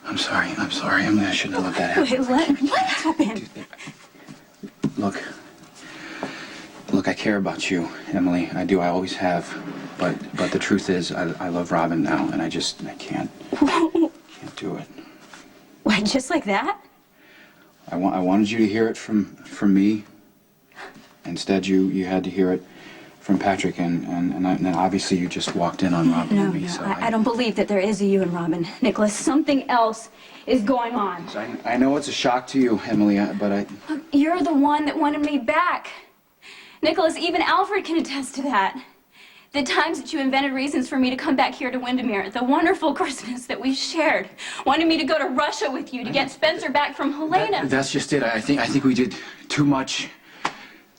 I'm sorry, Emily. I shouldn't have let that happen. Wait, what happened? Look, I care about you, Emily. I do, I always have. But the truth is, I love Robin now, and I can't do it. What, just like that? I wanted you to hear it from me. Instead, you had to hear it from Patrick, and then obviously you just walked in on Robin and me. No, So I don't believe that there is a you and Robin. Nicholas, something else is going on. So I know it's a shock to you, Emily, but Look, you're the one that wanted me back. Nicholas, even Alfred can attest to that. The times that you invented reasons for me to come back here to Windermere, the wonderful Christmas that we shared, wanted me to go to Russia with you to get Spencer back from Helena. That's just it. I think we did too much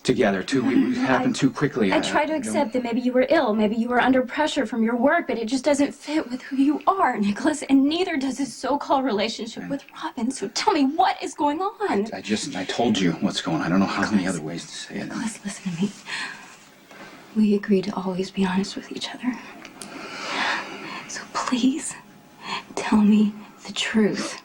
together. We happened too quickly. I try to accept that maybe you were ill, maybe you were under pressure from your work, but it just doesn't fit with who you are, Nicholas, and neither does this so-called relationship with Robin. So tell me, what is going on? I told you what's going on. I don't know how many other ways to say it. Nicholas, listen to me. We agreed to always be honest with each other. So please, tell me the truth.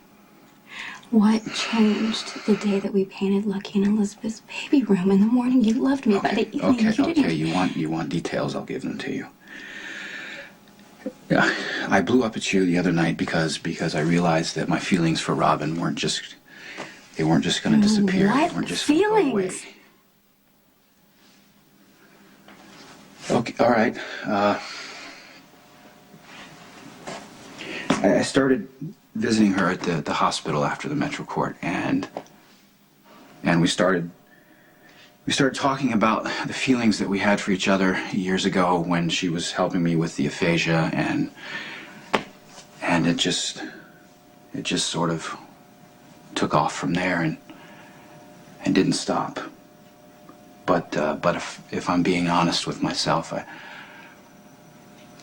What changed the day that we painted Lucky and Elizabeth's baby room? In the morning, you loved me. By the evening, you didn't. Okay. You want details? I'll give them to you. Yeah, I blew up at you the other night because I realized that my feelings for Robin weren't just going to disappear. What? They weren't just Feelings? Go away. Okay, all right. I started visiting her at the hospital after the Metro Court, and we started talking about the feelings that we had for each other years ago when she was helping me with the aphasia, and it just sort of took off from there and didn't stop. But if I'm being honest with myself,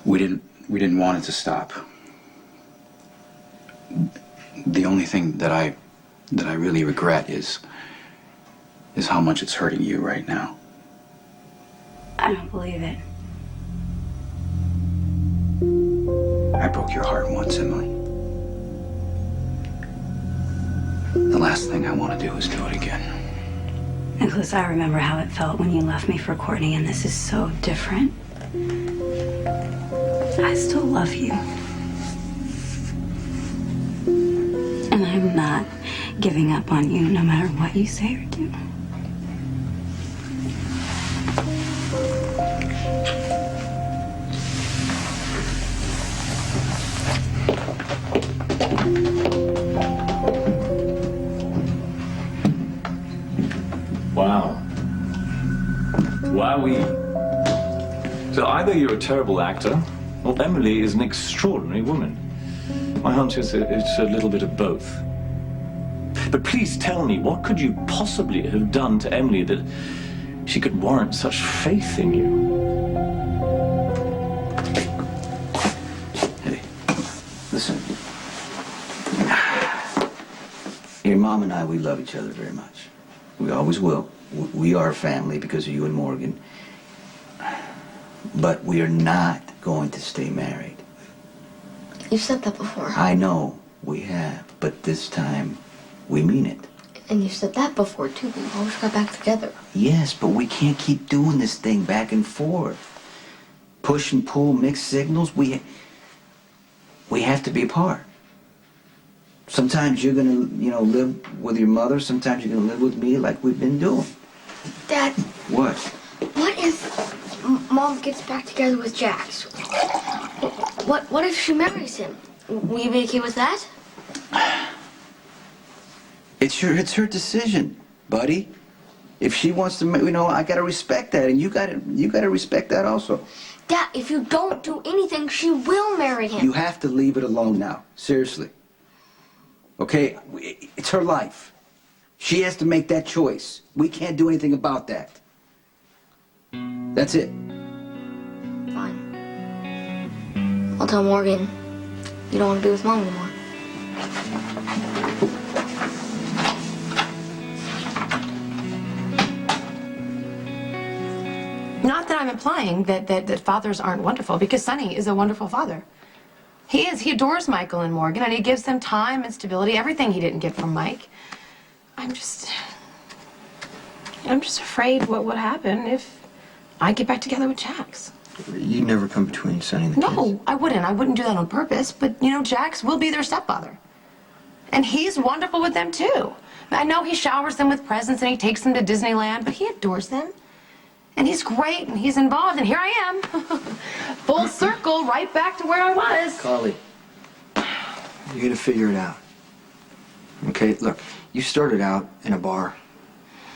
we didn't want it to stop. The only thing that I really regret is how much it's hurting you right now. I don't believe it. I broke your heart once, Emily. The last thing I want to do is do it again. Nicholas, I remember how it felt when you left me for Courtney, and this is so different. I still love you. And I'm not giving up on you no matter what you say or do. Wow. Wowee. So either you're a terrible actor, or Emily is an extraordinary woman. My hunch is that it's a little bit of both. But please tell me, what could you possibly have done to Emily that she could warrant such faith in you? Hey, listen. Your mom and I, we love each other very much. We always will. We are a family because of you and Morgan. But we are not going to stay married. You've said that before. I know we have, but this time we mean it. And you've said that before, too. We've always got back together. Yes, but we can't keep doing this thing back and forth. Push and pull, mixed signals. We have to be apart. Sometimes you're gonna, live with your mother. Sometimes you're gonna live with me like we've been doing. Dad. What? What if Mom gets back together with Jax? What if she marries him? Will you be okay with that? It's her decision, buddy. If she wants to, I gotta respect that, and you gotta respect that also. Dad, if you don't do anything, she will marry him. You have to leave it alone now. Seriously. Okay? It's her life. She has to make that choice. We can't do anything about that. That's it. Fine. I'll tell Morgan you don't want to be with Mom anymore. Not that I'm implying that fathers aren't wonderful, because Sonny is a wonderful father. He is. He adores Michael and Morgan, and he gives them time and stability, everything he didn't get from Mike. I'm just afraid what would happen if I get back together with Jax. You never come between Sonny and the kids. No, I wouldn't. I wouldn't do that on purpose. But, you know, Jax will be their stepfather. And he's wonderful with them, too. I know he showers them with presents and he takes them to Disneyland, but he adores them. And he's great and he's involved. And here I am. Full circle, right back to where I was. Carly, you're gonna figure it out. Okay, look, you started out in a bar.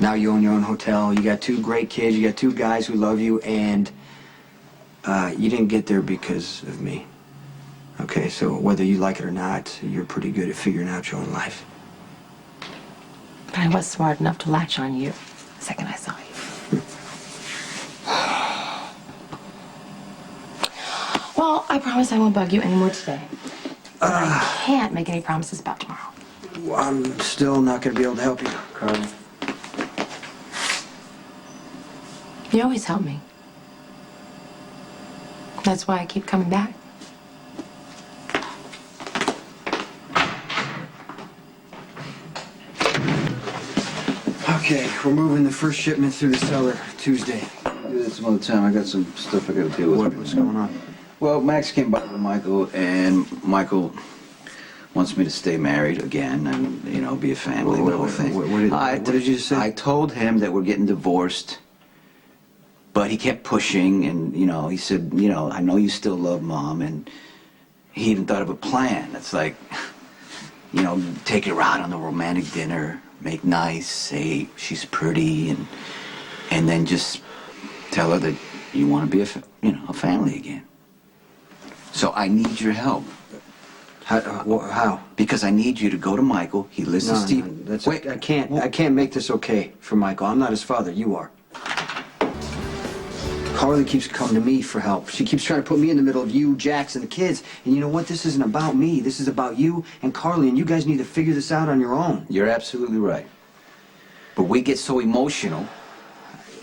Now you own your own hotel. You got 2 great kids. You got 2 guys who love you, and you didn't get there because of me. Okay, so whether you like it or not, you're pretty good at figuring out your own life. But I was smart enough to latch on you the second I saw you. Well, I promise I won't bug you anymore today. But I can't make any promises about tomorrow. Well, I'm still not gonna be able to help you, Carly. You always help me. That's why I keep coming back. Okay, we're moving the first shipment through the cellar Tuesday. Do that some other time. I got some stuff I got to deal with. What's going on? Well, Max came by with Michael, and Michael wants me to stay married again and, you know, be a family and the whole thing. What did you say? I told him that we're getting divorced, but he kept pushing, and, you know, he said, you know, I know you still love Mom, and he even thought of a plan. It's like, you know, take her out on a romantic dinner, make nice, say she's pretty, and then just tell her that you want to be a family again. So I need your help. How? Because I need you to go to Michael. He listens to you. Wait, I can't make this okay for Michael. I'm not his father. You are. Carly keeps coming to me for help. She keeps trying to put me in the middle of you, Jax, and the kids. And you know what? This isn't about me. This is about you and Carly, and you guys need to figure this out on your own. You're absolutely right. But we get so emotional,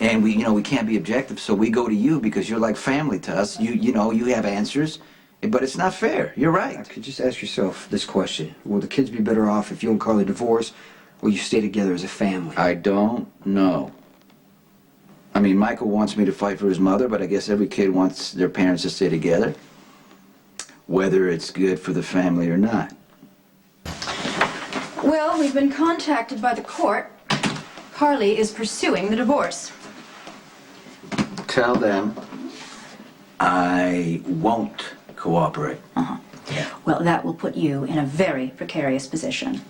and we can't be objective, so we go to you because you're like family to us. You have answers, but it's not fair. You're right. You could just ask yourself this question. Will the kids be better off if you and Carly divorce, or you stay together as a family? I don't know. I mean, Michael wants me to fight for his mother, but I guess every kid wants their parents to stay together, whether it's good for the family or not. Well, we've been contacted by the court. Carly is pursuing the divorce. Tell them I won't cooperate. Well, that will put you in a very precarious position.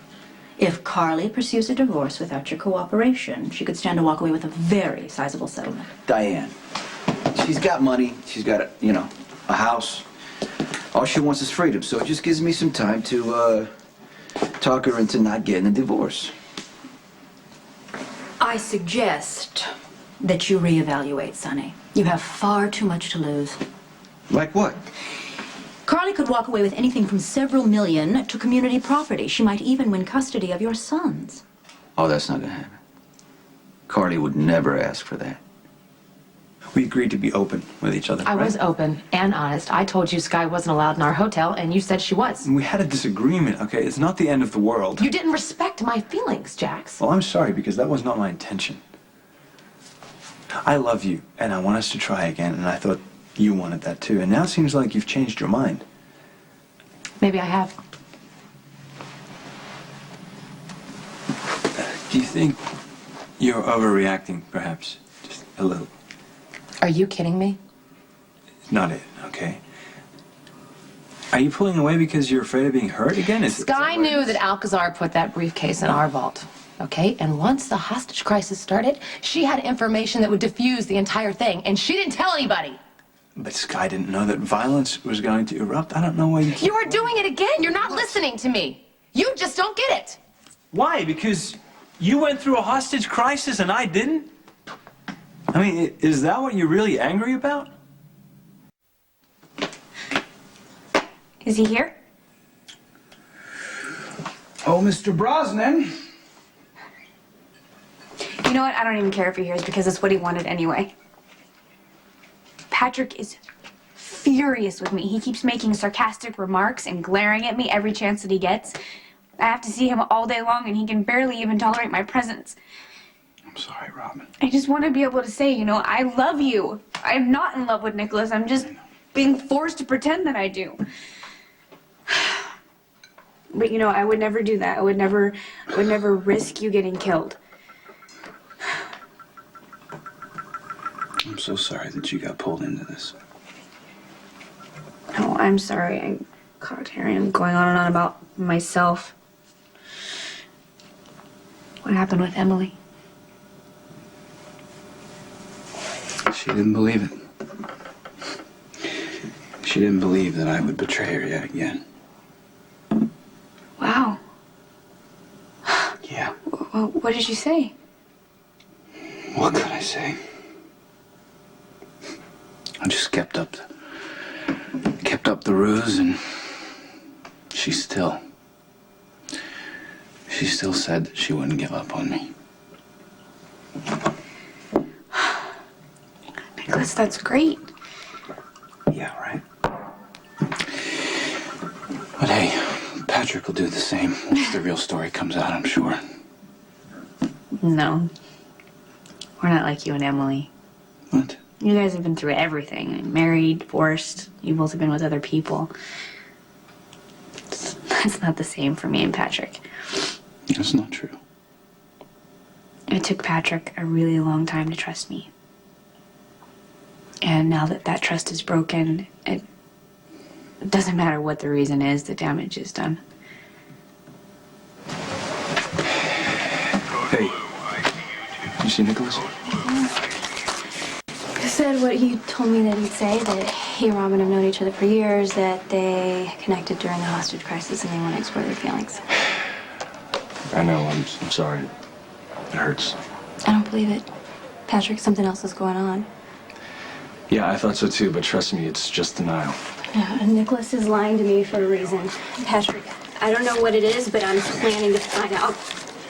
If Carly pursues a divorce without your cooperation, she could stand to walk away with a very sizable settlement. Diane, she's got money. She's got a house. All she wants is freedom. So it just gives me some time to talk her into not getting a divorce. I suggest that you reevaluate, Sonny. You have far too much to lose. Like what? Carly could walk away with anything from several million to community property. She might even win custody of your sons. Oh, that's not gonna happen. Carly would never ask for that. We agreed to be open with each other. I right? was open and honest. I told you Sky wasn't allowed in our hotel, and you said she was. We had a disagreement, okay? It's not the end of the world. You didn't respect my feelings, Jax. Well, I'm sorry, because that was not my intention. I love you, and I want us to try again, and I thought you wanted that too. And now it seems like you've changed your mind. Maybe I have. Do you think you're overreacting, perhaps? Just a little. Are you kidding me? It's not it, okay? Are you pulling away because you're afraid of being hurt again? Sky knew that Alcazar put that briefcase in our vault. Okay, and once the hostage crisis started, she had information that would diffuse the entire thing, and she didn't tell anybody. But Sky didn't know that violence was going to erupt. I don't know why you keep... You are doing it again. You're not listening to me. You just don't get it. Why? Because you went through a hostage crisis and I didn't? I mean, is that what you're really angry about? Is he here? Oh, Mr. Brosnan. You know what? I don't even care if he hears because it's what he wanted anyway. Patrick is furious with me. He keeps making sarcastic remarks and glaring at me every chance that he gets. I have to see him all day long, and he can barely even tolerate my presence. I'm sorry, Robin. I just want to be able to say, you know, I love you. I'm not in love with Nicholas. I'm just being forced to pretend that I do. But, you know, I would never do that. I would never risk you getting killed. I'm so sorry that you got pulled into this. No, I'm sorry. God, Harry, I'm going on and on about myself. What happened with Emily? She didn't believe it. She didn't believe that I would betray her yet again. Wow. Yeah. What did you say? What could I say? I just kept up the ruse, and she still said that she wouldn't give up on me. Nicholas, that's great. Yeah, right. But hey, Patrick will do the same once the real story comes out, I'm sure. No. We're not like you and Emily. What? You guys have been through everything. Married, divorced. You both have been with other people. That's not the same for me and Patrick. That's not true. It took Patrick a really long time to trust me. And now that that trust is broken, it doesn't matter what the reason is, the damage is done. Hey, you see Nicholas? He said what he told me that he'd say, that he and Robin have known each other for years, that they connected during the hostage crisis and they want to explore their feelings. I know, I'm sorry. It hurts. I don't believe it. Patrick, something else is going on. Yeah, I thought so too, but trust me, it's just denial. Yeah, and Nicholas is lying to me for a reason. Patrick, I don't know what it is, but I'm planning to find out.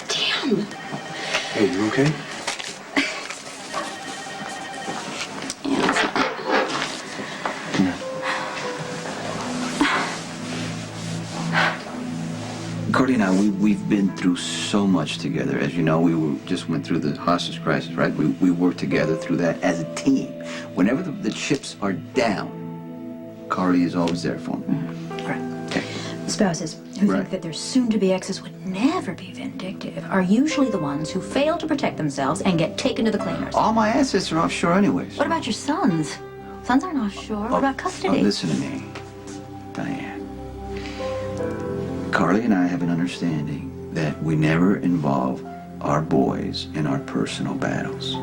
Damn. Hey, you okay? Yeah, it's not. Come here. Cordy and I, we've been through so much together. As you know, just went through the hostage crisis, right? We worked together through that as a team. Whenever the chips are down, Carly is always there for me. Right. Okay. Spouses who Right. think that their soon-to-be exes would never be vindictive are usually the ones who fail to protect themselves and get taken to the cleaners. All my assets are offshore anyways. What about your sons? Sons aren't offshore. What about custody? Listen to me, Diane. Carly and I have an understanding that we never involve our boys in our personal battles.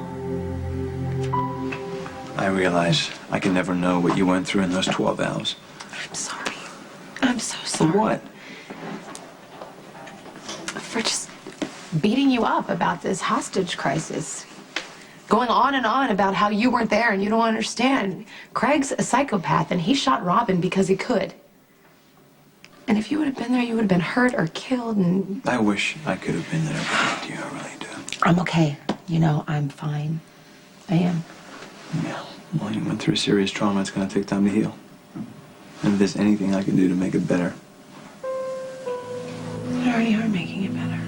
I realize I can never know what you went through in those 12 hours. I'm sorry. I'm so For sorry. what? For just beating you up about this hostage crisis. Going on and on about how you weren't there and you don't understand. Craig's a psychopath and he shot Robin because he could. And if you would have been there, you would have been hurt or killed and... I wish I could have been there with you, I really do. I'm okay. You know, I'm fine. I am. Yeah. Well, you went through serious trauma. It's going to take time to heal. And if there's anything I can do to make it better. You already are making it better.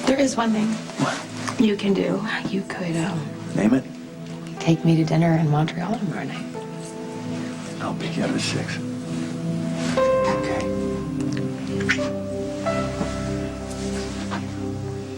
There is one thing What? you can do. You could, Name it? take me to dinner in Montreal tomorrow night. I'll pick you up at 6.